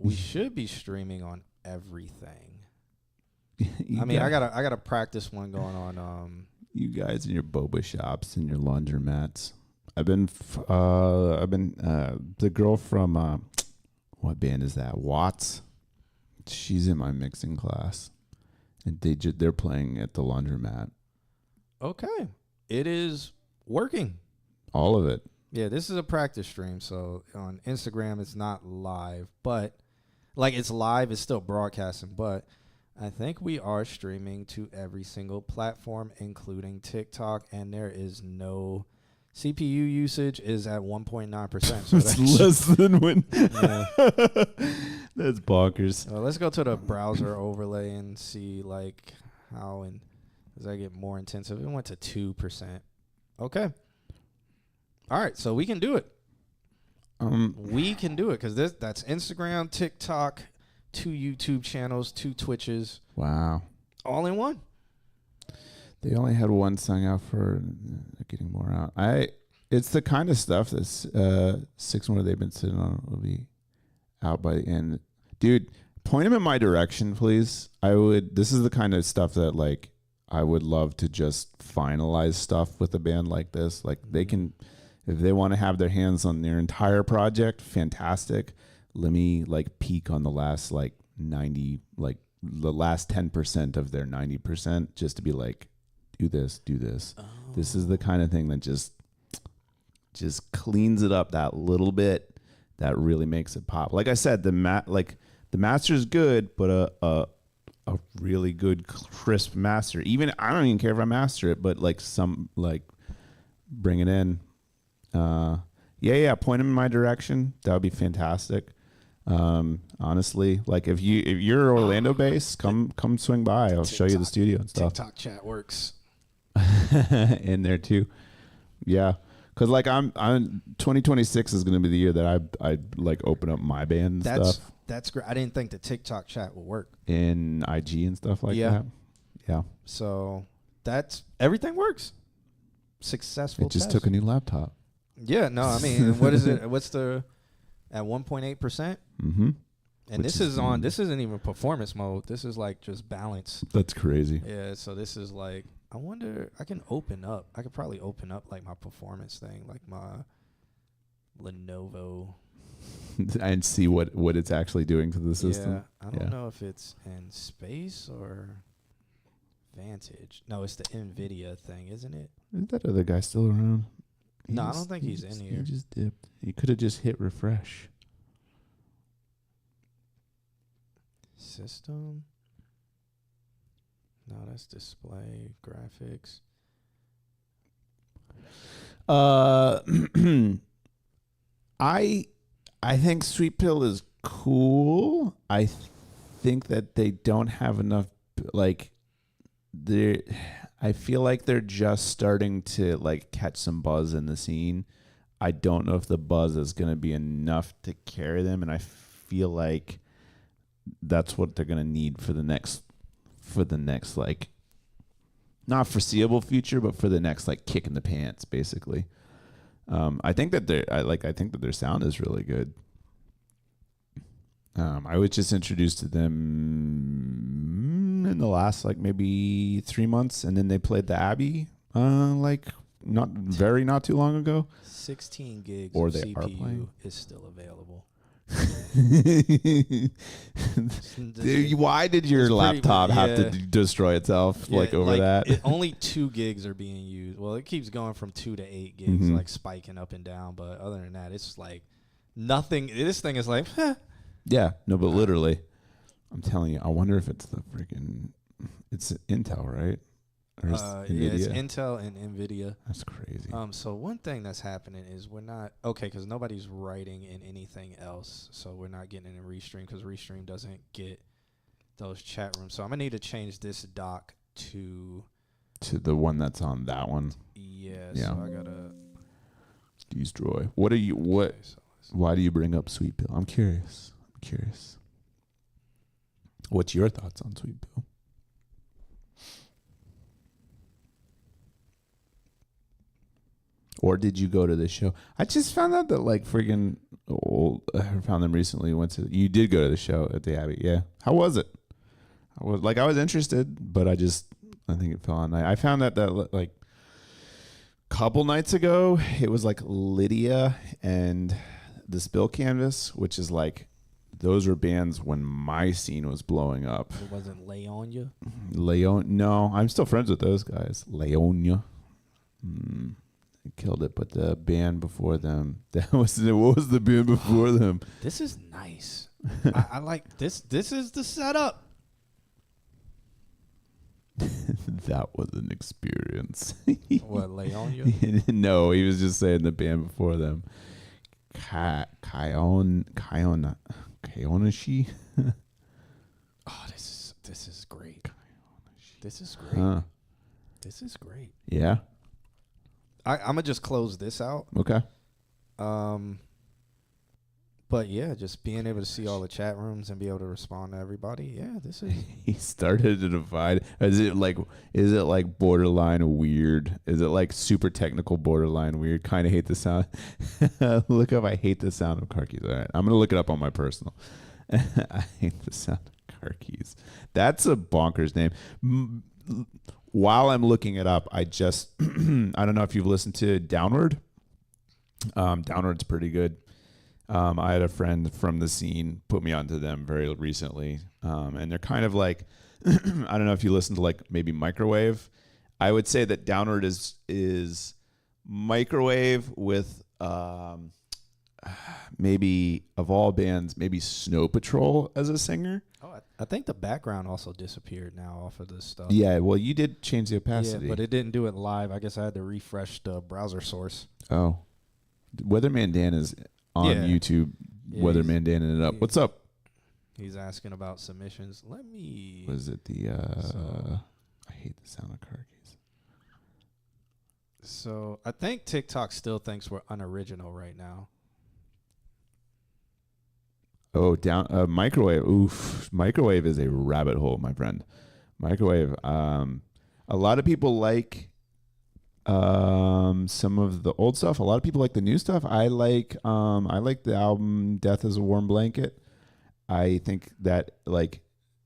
We should be streaming on everything. I I gotta practice one going on. You guys in your boba shops and your laundromats. I've been the girl from what band is that? Watts. She's in my mixing class, and they're playing at the laundromat. Okay, it is working. All of it. Yeah, this is a practice stream, so on Instagram it's not live, but like it's live, it's still broadcasting, but I think we are streaming to every single platform, including TikTok, and there is no CPU usage is at 1.9%. So it's less than when. Yeah. That's bonkers. Well, let's go to the browser overlay and see like how and as I get more intensive. It went to 2%. Okay. All right, so we can do it. We can do it because that's Instagram, TikTok, 2 YouTube channels, 2 Twitches. Wow. All in one. They only had one song out for getting more out. It's the kind of stuff that's 6 more they've been sitting on will be out by the end. Dude, point them in my direction, please. This is the kind of stuff that like I would love to just finalize stuff with a band like this. Like they can, if they want to have their hands on their entire project, fantastic. Let me like peek on the last like 90, like the last 10% of their 90% just to be like, do this. Oh. This is the kind of thing that just cleans it up that little bit that really makes it pop. Like I said, the master's good, but a really good crisp master. Even I don't even care if I master it, but like some like bring it in. Point them in my direction. That would be fantastic. Honestly, like if you're Orlando based, come swing by. I'll show you the studio and stuff. TikTok chat works in there too. Yeah. Cause like I'm 2026 is going to be the year that I like open up my band and stuff. That's great. I didn't think the TikTok chat would work in IG and stuff like that. Yeah. So that's everything works. Successful. It just took a new laptop. Yeah. No, I mean, what is it? What's the at 1.8%? Mm-hmm. And this isn't even performance mode. This is like just balance. That's crazy. Yeah. So this is like, I wonder, I could probably open up like my performance thing, like my Lenovo. And see what it's actually doing to the system. Yeah. I don't know if it's in Space or Vantage. No, it's the NVIDIA thing, isn't it? Is that other guy still around? No, I don't think he's in here. He just dipped. He could have just hit refresh. System. No, that's display graphics. I think Sweet Pill is cool. I think that they don't have enough like I feel like they're just starting to like catch some buzz in the scene. I don't know if the buzz is going to be enough to carry them, and I feel like that's what they're going to need for the next like not foreseeable future, but for the next like kick in the pants, basically. I think that their sound is really good. I was just introduced to them in the last like maybe 3 months, and then they played the Abbey like not too long ago. 16 gigs or of they CPU are playing. is still available. Why did your laptop have to destroy itself over that? Only 2 gigs are being used. Well, it keeps going from 2 to 8 gigs, like spiking up and down. But other than that, it's like nothing. This thing is like, yeah, no, but literally, I'm telling you, I wonder if it's the freaking, it's Intel, right? Or it's Intel and NVIDIA. That's crazy. So one thing that's happening is we're not because nobody's writing in anything else, so we're not getting in Restream because Restream doesn't get those chat rooms. So I'm gonna need to change this doc to the one that's on that one. Yeah. So I gotta destroy. What are you? What? Why do you bring up Sweet Pill? I'm curious. What's your thoughts on Sweet Pill? Or did you go to the show? I just found out that like friggin' old. I found them recently. You did go to the show at the Abbey, yeah? How was it? I was interested, but I think it fell on night. I found that like couple nights ago, it was like Lydia and the Spill Canvas, which is like, those were bands when my scene was blowing up. It wasn't Leonia? No, I'm still friends with those guys. Leonia. Killed it, but the band before them, what was the band before them? This is nice. I like this. This is the setup. That was an experience. What, Leonia? No, he was just saying the band before them. Kaonashi. Oh, this is great. This is great. Huh. This is great. Yeah. I'm gonna just close this out. Okay. But yeah, just being able to see all the chat rooms and be able to respond to everybody. Yeah, this is. He started to divide. Is it like borderline weird? Is it like super technical borderline weird? Kind of hate the sound. Look up. I hate the sound of car keys. All right, I'm gonna look it up on my personal. I hate the sound of car keys. That's a bonkers name. While I'm looking it up, I just I don't know if you've listened to Downward. Downward's pretty good. I had a friend from the scene put me onto them very recently, and they're kind of like, I don't know if you listen to like maybe Microwave. I would say that Downward is Microwave with maybe of all bands, maybe Snow Patrol as a singer. Oh, I think the background also disappeared now off of this stuff. Yeah, well, you did change the opacity. Yeah, but it didn't do it live. I guess I had to refresh the browser source. Oh, Weatherman Dan is on YouTube. Yeah, Weatherman Dan it up. What's up? He's asking about submissions. Let me. Was it the? I hate the sound of car keys. So I think TikTok still thinks we're unoriginal right now. Oh, Microwave. Oof, Microwave is a rabbit hole, my friend. Microwave. A lot of people like some of the old stuff. A lot of people like the new stuff. I like the album Death is a Warm Blanket. I think that like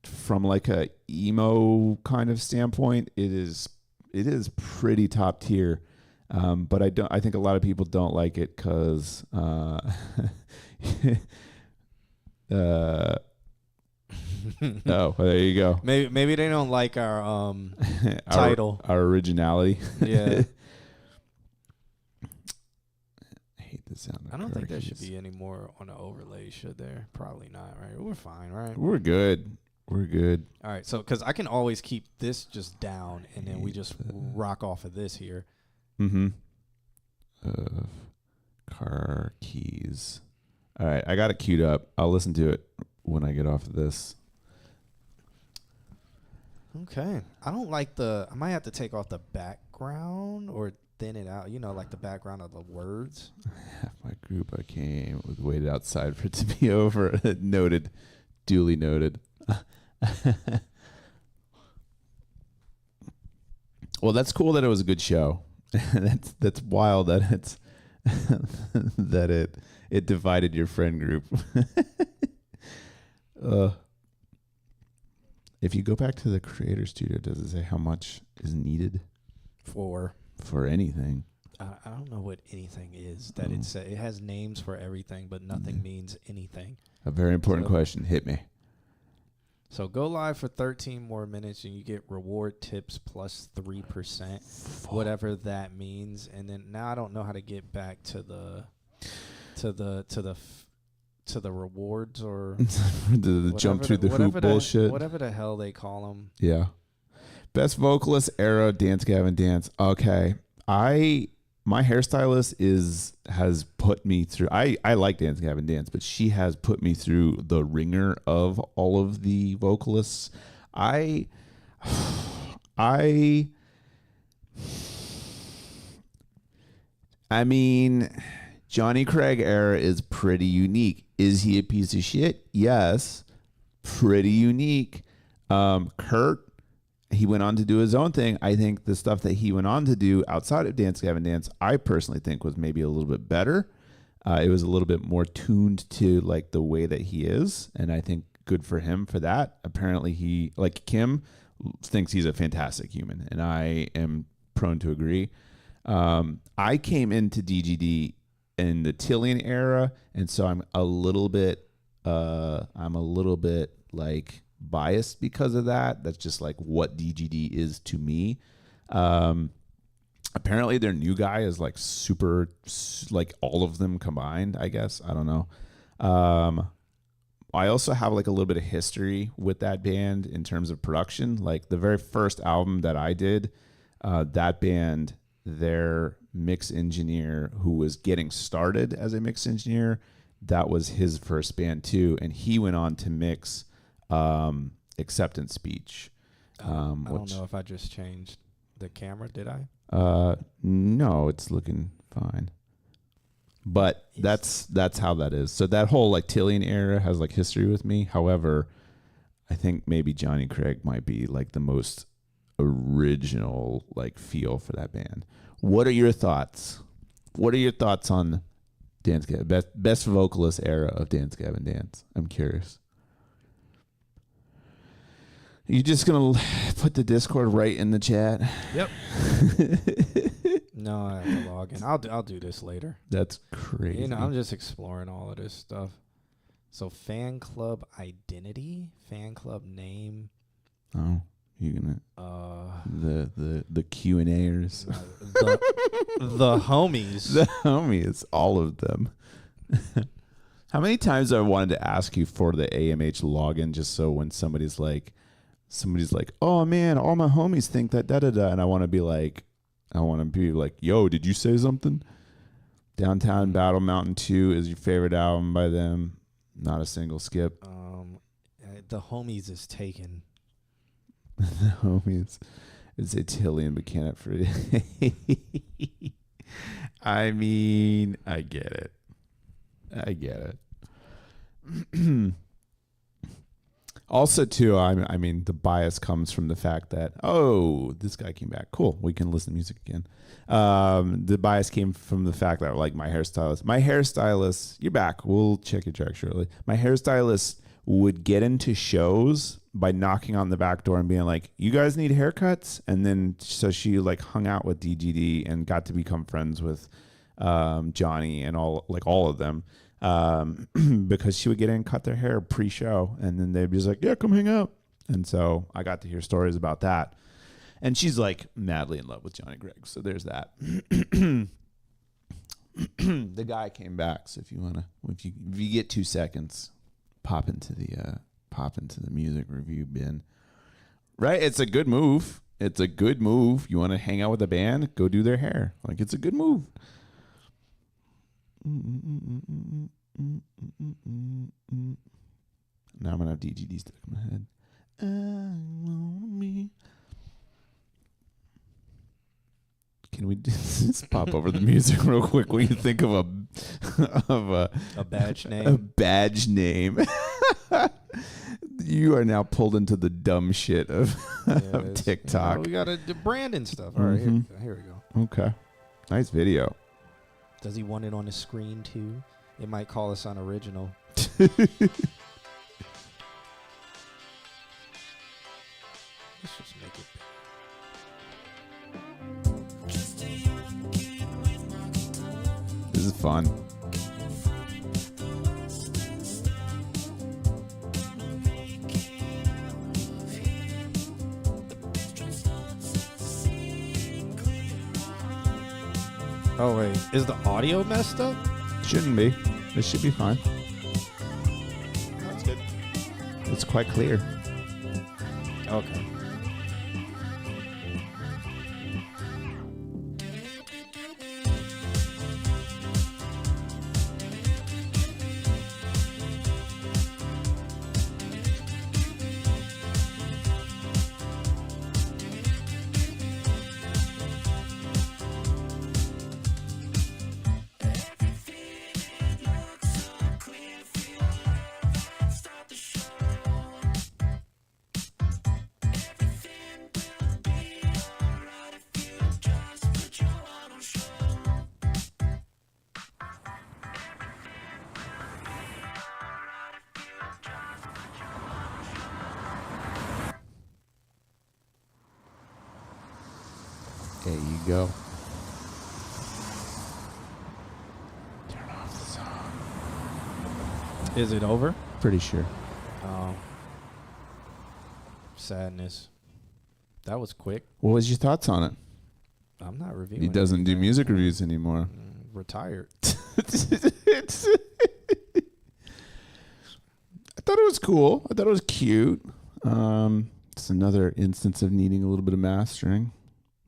from like a emo kind of standpoint, it is pretty top tier. But I think a lot of people don't like it because oh, well, there you go. Maybe they don't like our title, our originality. Yeah. I hate the sound of I don't think there keys. should be any more on the overlay, should there? Probably not, right? We're fine, right? We're good. All right, so because I can always keep this just down, and then we just rock off of this here. Mm-hmm. Car keys. All right, I got it queued up. I'll listen to it when I get off of this. Okay. I don't like I might have to take off the background or thin it out, like the background of the words. Half my group I came with waited outside for it to be over. Noted. Duly noted. Well, that's cool that it was a good show. That's wild that it's that it divided your friend group. If you go back to the Creator Studio, does it say how much is needed For anything? I don't know what anything is that it has names for everything, but nothing means anything. A very important question. Hit me. So go live for 13 more minutes and you get reward tips plus 3%, whatever that means. And then now I don't know how to get back to the rewards or the jump through the hoop bullshit. Whatever the hell they call them. Yeah. Best vocalist era, Dance Gavin Dance. Okay. My hairstylist has put me through. I like Dance Gavin Dance, but she has put me through the ringer of all of the vocalists. I mean, Johnny Craig era is pretty unique. Is he a piece of shit? Yes. Pretty unique. Kurt, he went on to do his own thing. I think the stuff that he went on to do outside of Dance Gavin Dance, I personally think was maybe a little bit better. It was a little bit more tuned to like the way that he is, and I think good for him for that. Apparently, he like Kim thinks he's a fantastic human, and I am prone to agree. I came into DGD in the Tillian era, and so I'm a little bit like biased because of that. That's just like what DGD is to me. Apparently their new guy is like super, like all of them combined, I guess. I don't know. I also have like a little bit of history with that band in terms of production. Like the very first album that I did, that band, their mix engineer who was getting started as a mix engineer, that was his first band too. And he went on to mix Acceptance Speech. I don't know if I just changed the camera, did I? No, it's looking fine. But that's how that is. So that whole like Tillian era has like history with me. However, I think maybe Johnny Craig might be like the most original like feel for that band. What are your thoughts? What are your thoughts on Dance Gavin, best vocalist era of Dance Gavin Dance? I'm curious. You just gonna put the Discord right in the chat? Yep. No, I have to log in. I'll do this later. That's crazy. You know, I'm just exploring all of this stuff. So fan club identity, fan club name. Oh, you gonna the Q&Ers. The homies. The homies, all of them. How many times have I wanted to ask you for the AMH login just so when somebody's like, oh man, all my homies think that da da da, and I want to be like, yo, did you say something? Downtown Battle Mountain 2 is your favorite album by them. Not a single skip. The homies is taken. The homies. It's Tillian, but can't for I mean, I get it. Also, too, I mean, the bias comes from the fact that, oh, this guy came back. Cool. We can listen to music again. The bias came from the fact that, like, my hairstylist, you're back. We'll check your track shortly. My hairstylist would get into shows by knocking on the back door and being like, you guys need haircuts? And then, so she, like, hung out with DGD and got to become friends with Johnny and all of them. Because she would get in and cut their hair pre-show, and then they'd be just like, yeah, come hang out. And so I got to hear stories about that. And she's like madly in love with Johnny Craig. So there's that. The guy came back. So if you get 2 seconds, pop into the music review bin. Right? It's a good move. You want to hang out with a band? Go do their hair. Like, it's a good move. Now I'm gonna have DGD stuck in my head. Can we just pop over the music real quick when you think of a badge name? A badge name. You are now pulled into the dumb shit of TikTok. We got the Brandon stuff. All right, here we go. Okay, nice video. Does he want it on the screen too? It might call us unoriginal. Let's just make it. This is fun. Oh wait, is the audio messed up? Shouldn't be. This should be fine. That's good. It's quite clear. Okay. There you go. Turn off the song. Is it over? Pretty sure. Sadness. That was quick. What was your thoughts on it? I'm not reviewing. He doesn't do anything. music reviews anymore. Retired. I thought it was cool. I thought it was cute. It's another instance of needing a little bit of mastering.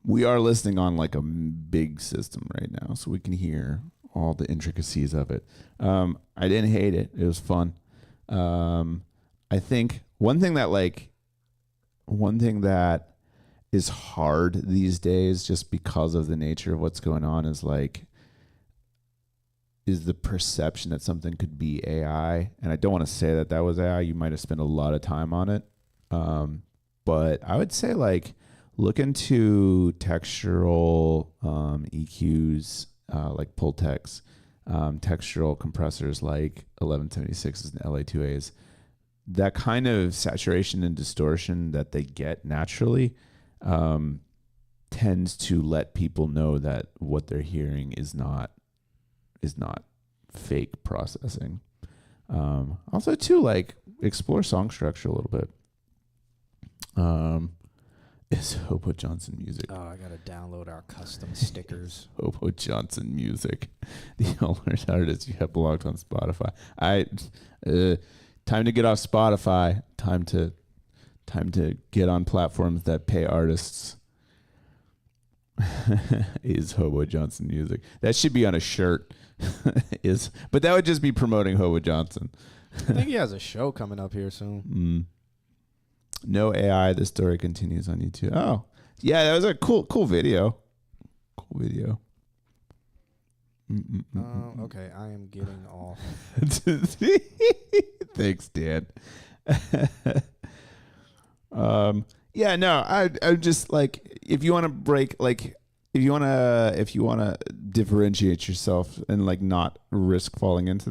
We are listening on like a big system right now, so we can hear all the intricacies of it. I didn't hate it. It was fun. I think one thing that is hard these days, just because of the nature of what's going on, is the perception that something could be AI. And I don't want to say that was AI. You might have spent a lot of time on it. But I would say look into textural EQs, like Pultex, textural compressors like 1176s and LA2As. That kind of saturation and distortion that they get naturally tends to let people know that what they're hearing is not fake processing. Also too, explore song structure a little bit. Is Hobo Johnson music? Oh, I gotta download our custom stickers. Hobo Johnson music, the only artist you have blocked on Spotify. Time to get off Spotify. Time to get on platforms that pay artists. Is Hobo Johnson music? That should be on a shirt. But that would just be promoting Hobo Johnson. I think he has a show coming up here soon. No AI. The story continues on YouTube. Oh, yeah, that was a cool video. Cool video. Okay, I am getting off. Thanks, Dan. Yeah, no, I just if you want to break, if you want to differentiate yourself and not risk falling into that.